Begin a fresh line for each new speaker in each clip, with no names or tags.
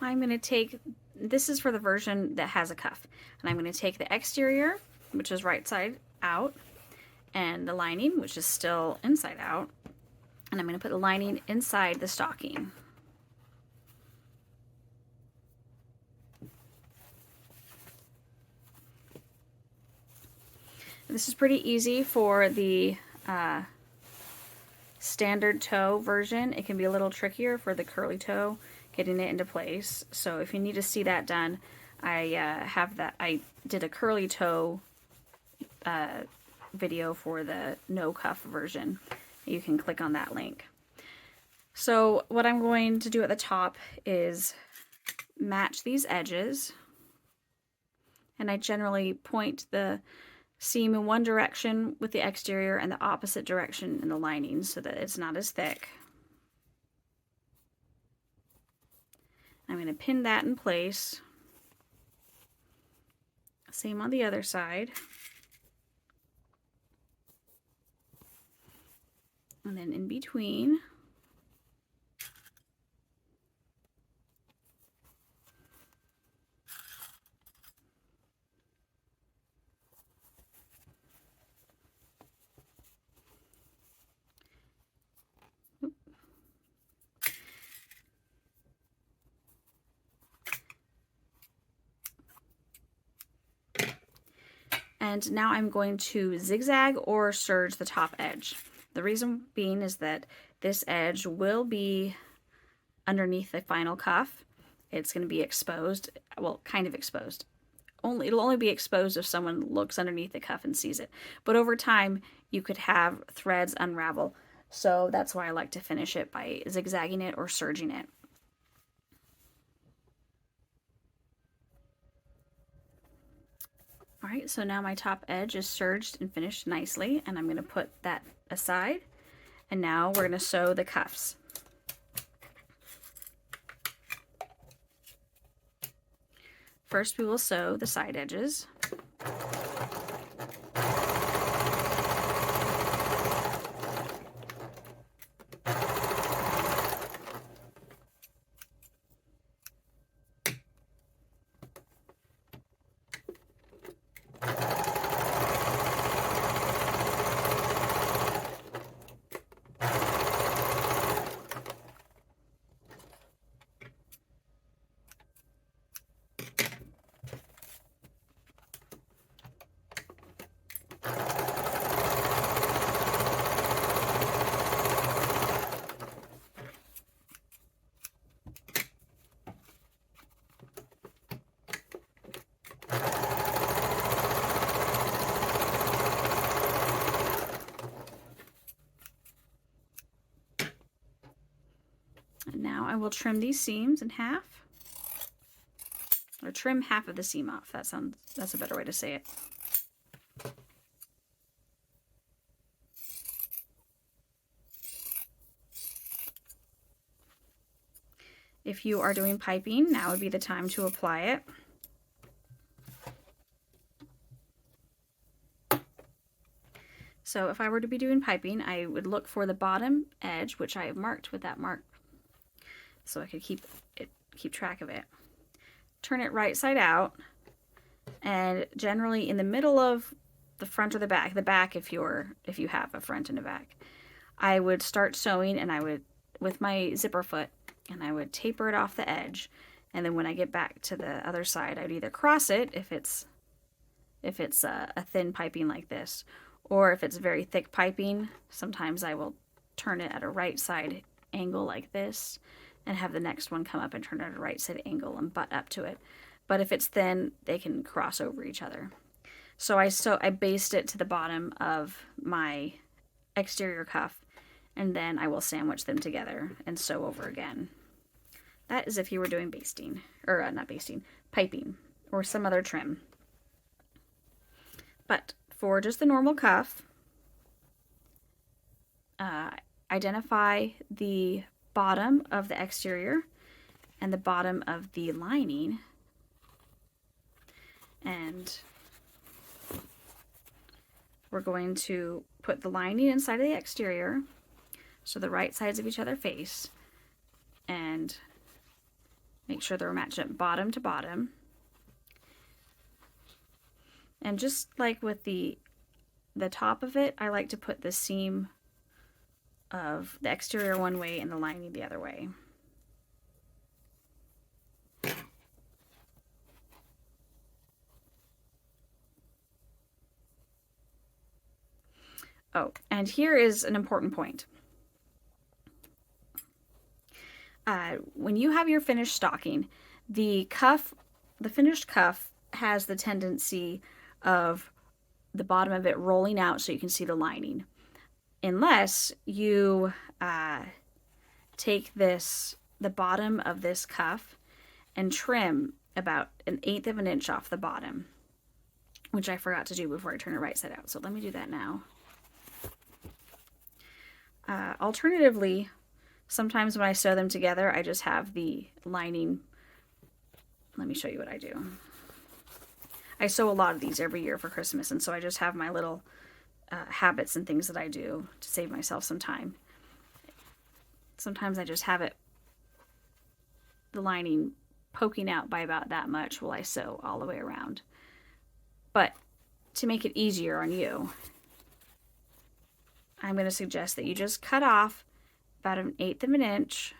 I'm going to take, this is for the version that has a cuff, and I'm going to take the exterior, which is right side out, and the lining, which is still inside out, and I'm going to put the lining inside the stocking. This is pretty easy for the standard toe version. It can be a little trickier for the curly toe, getting it into place. So if you need to see that done, I did a curly toe video for the no cuff version. You can click on that link. So what I'm going to do at the top is match these edges, and I generally point the seam in one direction with the exterior and the opposite direction in the lining so that it's not as thick. I'm going to pin that in place. Same on the other side. And then in between, and now I'm going to zigzag or serge the top edge. The reason being is that this edge will be underneath the final cuff. It's going to be exposed, well, kind of exposed. It'll only be exposed if someone looks underneath the cuff and sees it. But over time, you could have threads unravel. So that's why I like to finish it by zigzagging it or serging it. All right, so now my top edge is serged and finished nicely, and I'm going to put that aside. And now we're going to sew the cuffs. First, we will sew the side edges. And now I will trim these seams in half, or trim half of the seam off. That's a better way to say it. If you are doing piping, now would be the time to apply it. So if I were to be doing piping, I would look for the bottom edge, which I have marked with that mark, so I could keep track of it. Turn it right side out, and generally in the middle of the front or the back if you have a front and a back, I would start sewing, and I would, with my zipper foot, and I would taper it off the edge, and then when I get back to the other side, I'd either cross it if it's a thin piping like this, or if it's very thick piping, sometimes I will turn it at a right side angle like this and have the next one come up and turn it at a right side angle and butt up to it. But if it's thin, they can cross over each other. So I basted it to the bottom of my exterior cuff, and then I will sandwich them together and sew over again. That is if you were doing basting, or not basting, piping, or some other trim. But for just the normal cuff, identify the bottom of the exterior and the bottom of the lining, and we're going to put the lining inside of the exterior so the right sides of each other face, and Make sure they're matched up bottom to bottom. And just like with the top of it, I like to put the seam of the exterior one way and the lining the other way. Oh, and here is an important point. When you have your finished stocking, the finished cuff has the tendency of the bottom of it rolling out so you can see the lining. Unless you take the bottom of this cuff and trim about 1/8 of an inch off the bottom, which I forgot to do before I turn it right side out. So let me do that now. Alternatively, sometimes when I sew them together, I just have the lining. Let me show you what I do. I sew a lot of these every year for Christmas, and so I just have my little habits and things that I do to save myself some time. Sometimes I just have the lining poking out by about that much while I sew all the way around. But to make it easier on you, I'm going to suggest that you just cut off about 1/8 of an inch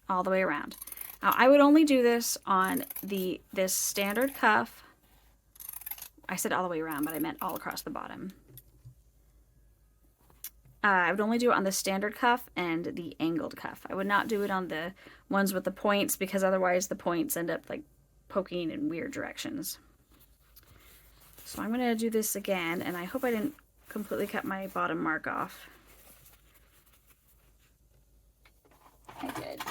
all the way around. Now, I would only do this on this standard cuff. I said all the way around, but I meant all across the bottom. I would only do it on the standard cuff and the angled cuff. I would not do it on the ones with the points, because otherwise the points end up like poking in weird directions. So I'm going to do this again, and I hope I didn't completely cut my bottom mark off. I did.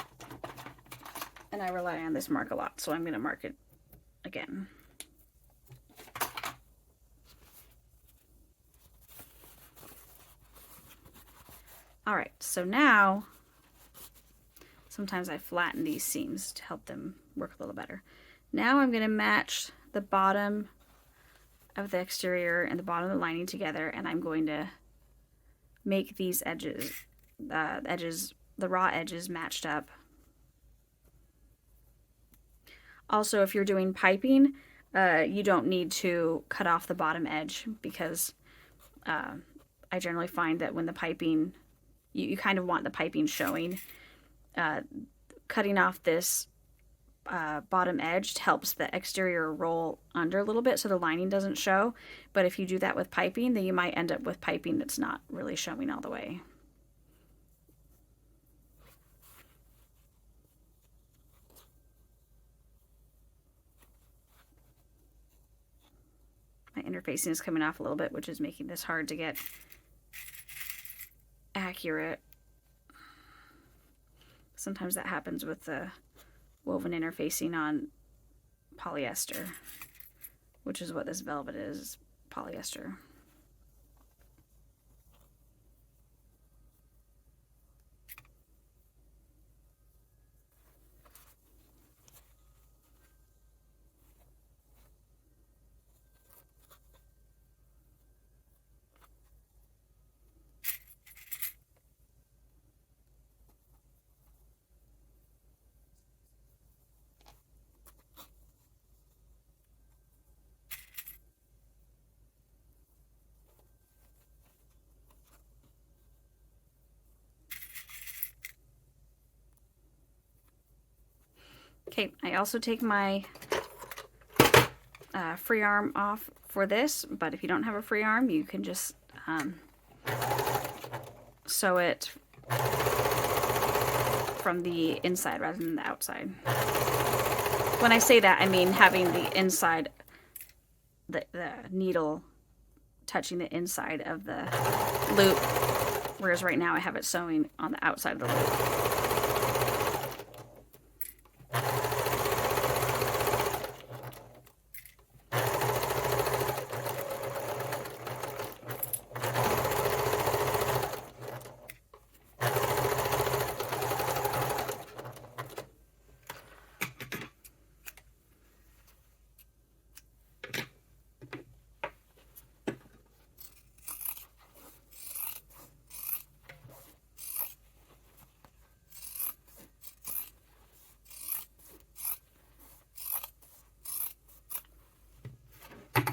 And I rely on this mark a lot, so I'm going to mark it again. All right, so now sometimes I flatten these seams to help them work a little better. Now I'm going to match the bottom of the exterior and the bottom of the lining together, and I'm going to make these edges, the raw edges matched up. Also, if you're doing piping, you don't need to cut off the bottom edge, because I generally find that when the piping, you kind of want the piping showing. Cutting off this bottom edge helps the exterior roll under a little bit so the lining doesn't show. But if you do that with piping, then you might end up with piping that's not really showing all the way. My interfacing is coming off a little bit, which is making this hard to get accurate. Sometimes that happens with the woven interfacing on polyester, which is what this velvet is, polyester. Okay, I also take my free arm off for this, but if you don't have a free arm, you can just sew it from the inside rather than the outside. When I say that, I mean having the inside, the needle touching the inside of the loop, whereas right now I have it sewing on the outside of the loop.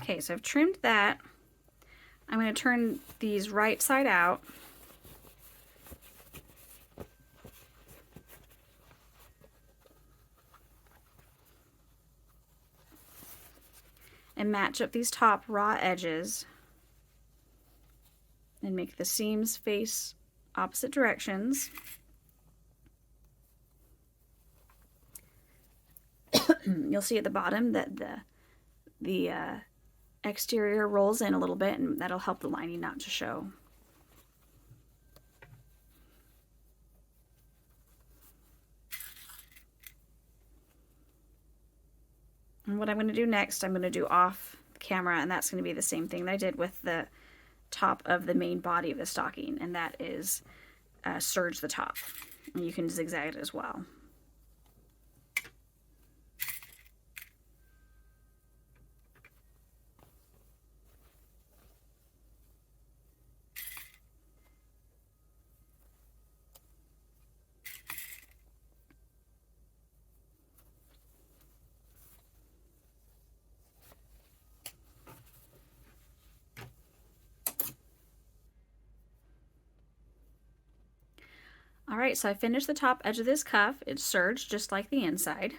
Okay, so I've trimmed that. I'm going to turn these right side out. And match up these top raw edges and make the seams face opposite directions. You'll see at the bottom that the exterior rolls in a little bit, and that'll help the lining not to show. And what I'm going to do next, I'm going to do off camera, and that's going to be the same thing that I did with the top of the main body of the stocking, and that is serge the top. And you can zigzag it as well. Alright, so I finished the top edge of this cuff. It's serged just like the inside.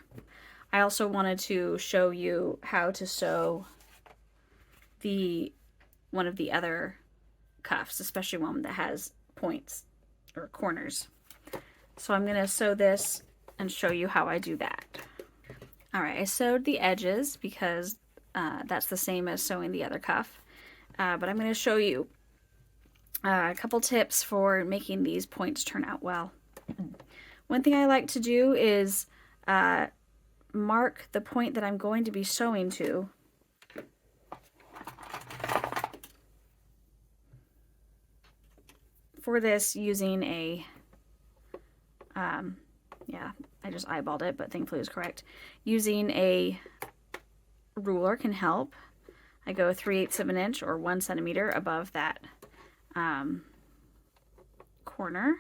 I also wanted to show you how to sew one of the other cuffs, especially one that has points or corners. So I'm going to sew this and show you how I do that. Alright, I sewed the edges because that's the same as sewing the other cuff. But I'm going to show you a couple tips for making these points turn out well. One thing I like to do is mark the point that I'm going to be sewing to. For this, using a, yeah, I just eyeballed it, but thankfully it was correct. Using a ruler can help. I go 3/8 of an inch or 1 centimeter above that corner.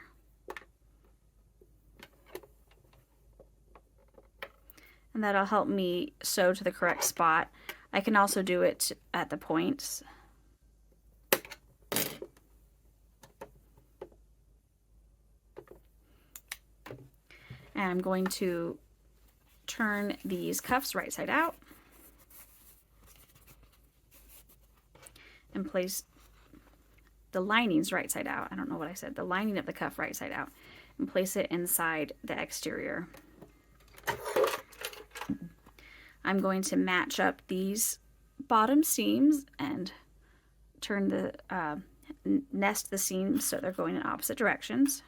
And that'll help me sew to the correct spot. I can also do it at the points. And I'm going to turn these cuffs right side out and place the linings right side out. I don't know what I said. The lining of the cuff right side out, and place it inside the exterior. I'm going to match up these bottom seams and turn the nest the seams so they're going in opposite directions.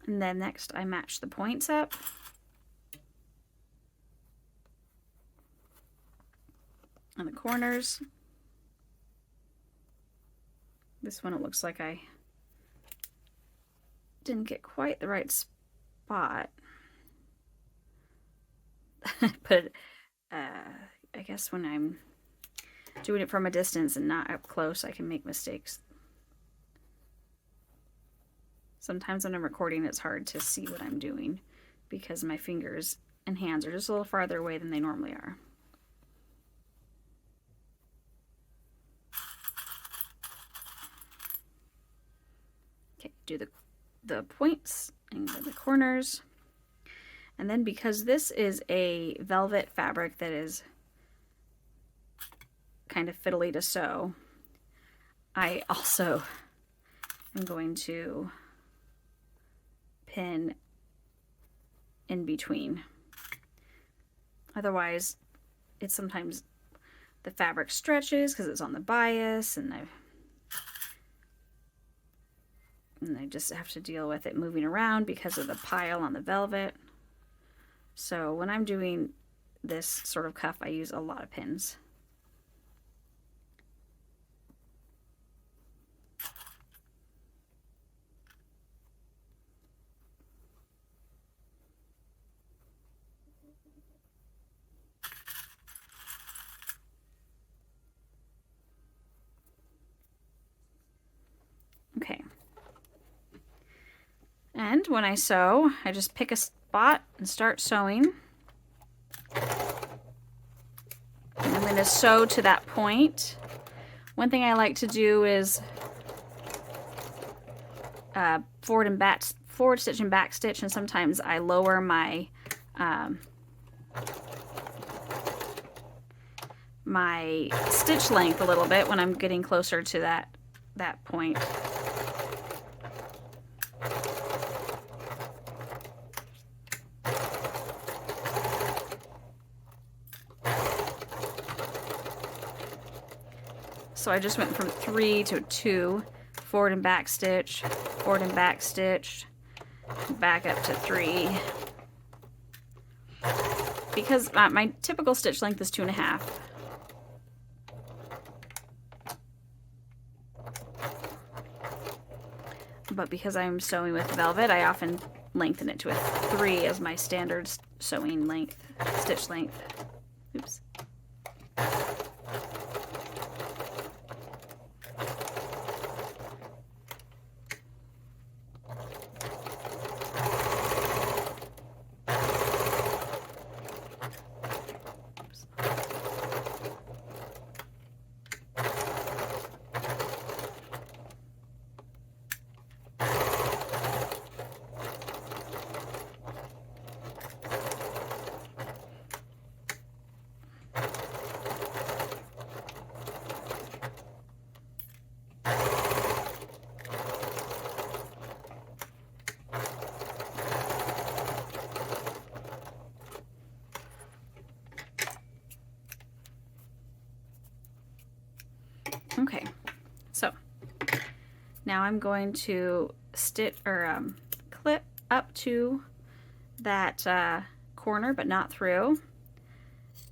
And then next I match the points up. On the corners. This one it looks like I didn't get quite the right spot. But I guess when I'm doing it from a distance and not up close, I can make mistakes. Sometimes when I'm recording, it's hard to see what I'm doing because my fingers and hands are just a little farther away than they normally are. Okay, do the points and the corners. And then because this is a velvet fabric that is kind of fiddly to sew, I also am going to pin in between. Otherwise, it's sometimes the fabric stretches because it's on the bias, and I just have to deal with it moving around because of the pile on the velvet. So when I'm doing this sort of cuff, I use a lot of pins. And when I sew, I just pick a spot and start sewing. And I'm going to sew to that point. One thing I like to do is forward stitch and back stitch, and sometimes I lower my my stitch length a little bit when I'm getting closer to that point. So I just went from 3 to 2, forward and back stitch, forward and back stitch, back up to 3. Because my typical stitch length is 2.5. But because I'm sewing with velvet, I often lengthen it to a 3 as my standard sewing length, stitch length. Oops. Okay, so now I'm going to stitch or clip up to that corner, but not through.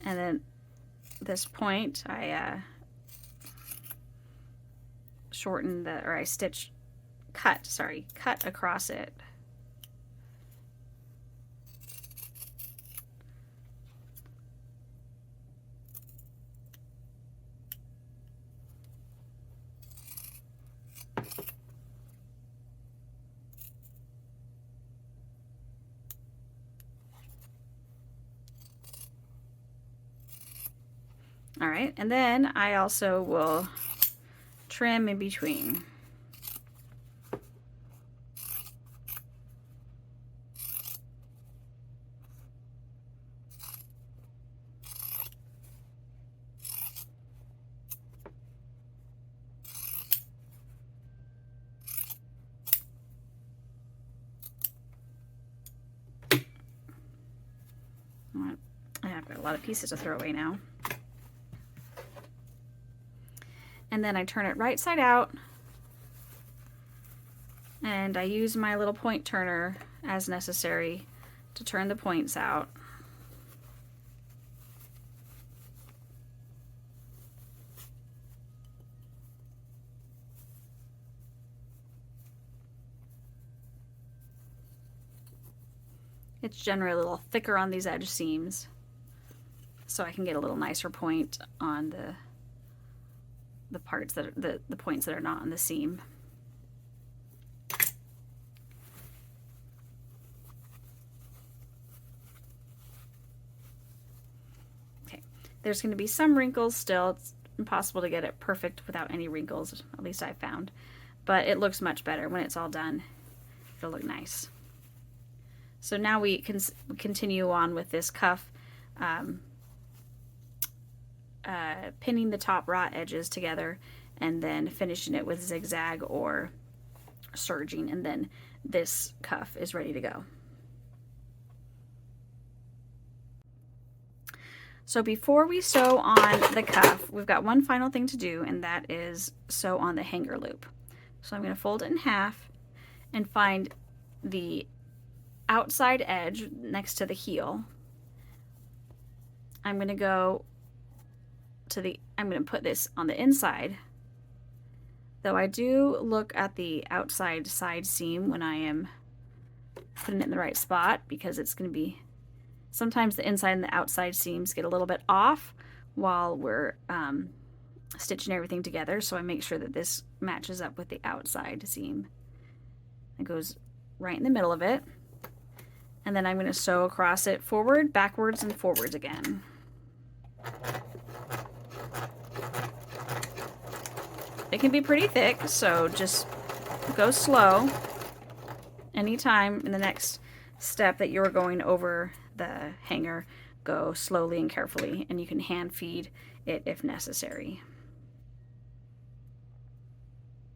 And then this point, I shorten the, or I cut across it. All right, and then I also will trim in between. I've got a lot of pieces to throw away now. And then I turn it right side out, and I use my little point turner as necessary to turn the points out. It's generally a little thicker on these edge seams, so I can get a little nicer point on the parts that are, the points that are not on the seam. Okay, there's going to be some wrinkles still. It's impossible to get it perfect without any wrinkles, at least I've found, but it looks much better when it's all done. It'll look nice. So now we can continue on with this cuff, pinning the top raw edges together and then finishing it with zigzag or serging, and then this cuff is ready to go. So before we sew on the cuff, we've got one final thing to do, and that is sew on the hanger loop. So I'm going to fold it in half and find the outside edge next to the heel. I'm going to go to I'm going to put this on the inside, though I do look at the outside side seam when I am putting it in the right spot, because it's going to be, sometimes the inside and the outside seams get a little bit off while we're stitching everything together, so I make sure that this matches up with the outside seam. It goes right in the middle of it. And then I'm going to sew across it forward, backwards, and forwards again. It can be pretty thick, so just go slow. Anytime in the next step that you're going over the hanger, go slowly and carefully, and you can hand feed it if necessary.